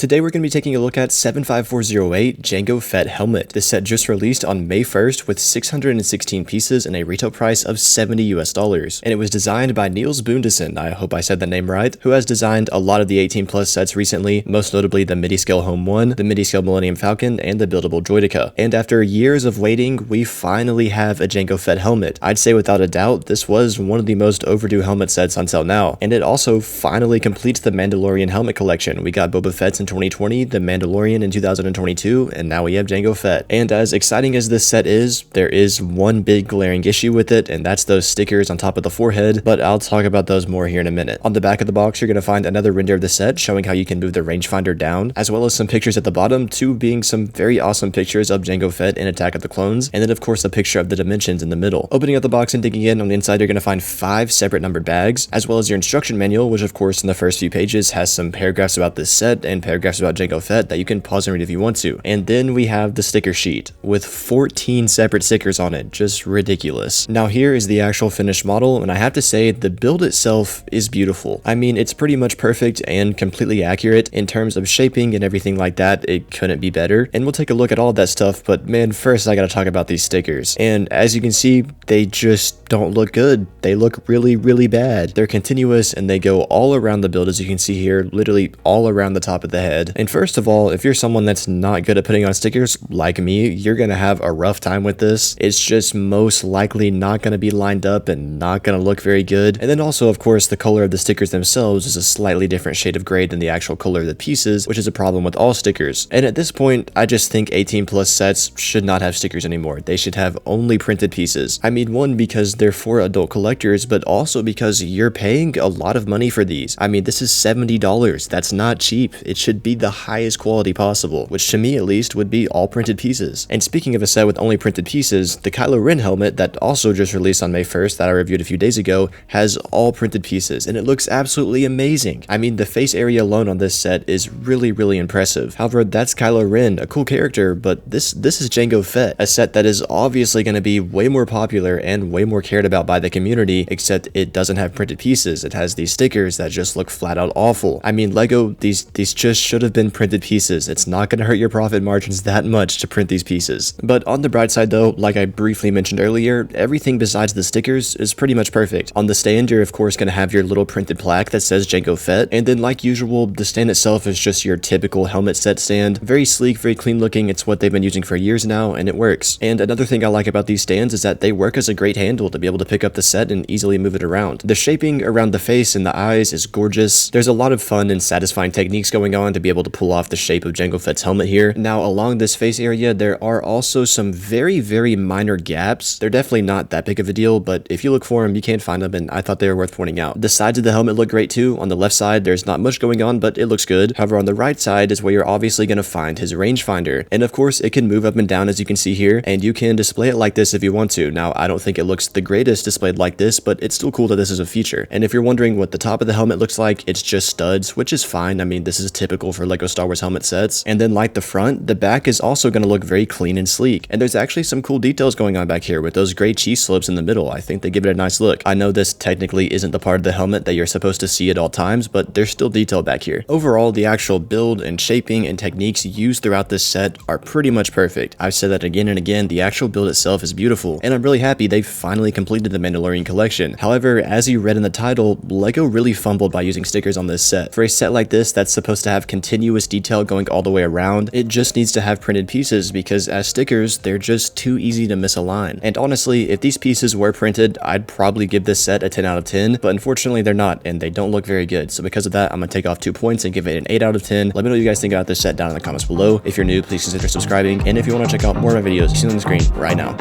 Today we're going to be taking a look at 75408 Jango Fett helmet. This set just released on May 1st with 616 pieces and a retail price of $70 US. And it was designed by Niels Bundesen, I hope I said that name right, who has designed a lot of the 18 plus sets recently, most notably the midi-scale Home 1, the midi-scale Millennium Falcon, and the buildable Droideka. And after years of waiting, we finally have a Jango Fett helmet. I'd say without a doubt, this was one of the most overdue helmet sets until now. And it also finally completes the Mandalorian helmet collection. We got Boba Fett's in 2020, the Mandalorian in 2022, and now we have Jango Fett. And as exciting as this set is, there is one big glaring issue with it, and that's those stickers on top of the forehead, but I'll talk about those more here in a minute. On the back of the box, you're going to find another render of the set showing how you can move the rangefinder down, as well as some pictures at the bottom, two being some very awesome pictures of Jango Fett in Attack of the Clones, and then of course a picture of the dimensions in the middle. Opening up the box and digging in, on the inside you're going to find 5 separate numbered bags, as well as your instruction manual, which of course in the first few pages has some paragraphs about this set and paragraphs about Jango Fett that you can pause and read if you want to. And then we have the sticker sheet with 14 separate stickers on it, just ridiculous. Now here is the actual finished model, and I have to say the build itself is beautiful. I mean, it's pretty much perfect and completely accurate in terms of shaping and everything like that. It couldn't be better, and we'll take a look at all that stuff, but man, first I gotta talk about these stickers. And as you can see, they just don't look good. They look really bad. They're continuous and they go all around the build, as you can see here, literally all around the top of the head. And first of all, if you're someone that's not good at putting on stickers like me, you're gonna have a rough time with this. It's just most likely not gonna be lined up and not gonna look very good. And then also, of course, the color of the stickers themselves is a slightly different shade of gray than the actual color of the pieces, which is a problem with all stickers. And at this point, I just think 18 plus sets should not have stickers anymore. They should have only printed pieces. I mean, one, because they're for adult collectors, but also because you're paying a lot of money for these. I mean, this is $70. That's not cheap. It should be the highest quality possible, which to me at least would be all printed pieces. And speaking of a set with only printed pieces, the Kylo Ren helmet that also just released on May 1st that I reviewed a few days ago has all printed pieces, and it looks absolutely amazing. I mean, the face area alone on this set is really impressive. However, that's Kylo Ren, a cool character, but this is Jango Fett, a set that is obviously going to be way more popular and way more cared about by the community, except it doesn't have printed pieces. It has these stickers that just look flat out awful. I mean, Lego, these just should have been printed pieces. It's not going to hurt your profit margins that much to print these pieces. But on the bright side though, like I briefly mentioned earlier, everything besides the stickers is pretty much perfect. On the stand, you're of course going to have your little printed plaque that says Jango Fett, and then like usual, the stand itself is just your typical helmet set stand. Very sleek, very clean looking. It's what they've been using for years now, and it works. And another thing I like about these stands is that they work as a great handle to be able to pick up the set and easily move it around. The shaping around the face and the eyes is gorgeous. There's a lot of fun and satisfying techniques going on to be able to pull off the shape of Jango Fett's helmet here. Now, along this face area, there are also some very minor gaps. They're definitely not that big of a deal, but if you look for them, you can't find them, and I thought they were worth pointing out. The sides of the helmet look great too. On the left side, there's not much going on, but it looks good. However, on the right side is where you're obviously going to find his rangefinder, and of course, it can move up and down as you can see here, and you can display it like this if you want to. Now, I don't think it looks the greatest displayed like this, but it's still cool that this is a feature. And if you're wondering what the top of the helmet looks like, it's just studs, which is fine. I mean, this is typical for Lego Star Wars helmet sets. And then like the front, the back is also going to look very clean and sleek. And there's actually some cool details going on back here with those gray cheese slopes in the middle. I think they give it a nice look. I know this technically isn't the part of the helmet that you're supposed to see at all times, but there's still detail back here. Overall, the actual build and shaping and techniques used throughout this set are pretty much perfect. I've said that again and again, the actual build itself is beautiful, and I'm really happy they finally completed the Mandalorian collection. However, as you read in the title, Lego really fumbled by using stickers on this set. For a set like this that's supposed to have continuous detail going all the way around, it just needs to have printed pieces, because as stickers, they're just too easy to misalign. And honestly, if these pieces were printed, I'd probably give this set a 10 out of 10, but unfortunately they're not, and they don't look very good. So because of that, I'm gonna take off 2 points and give it an 8 out of 10. Let me know what you guys think about this set down in the comments below. If you're new, please consider subscribing, and if you want to check out more of my videos, you see them on the screen right now.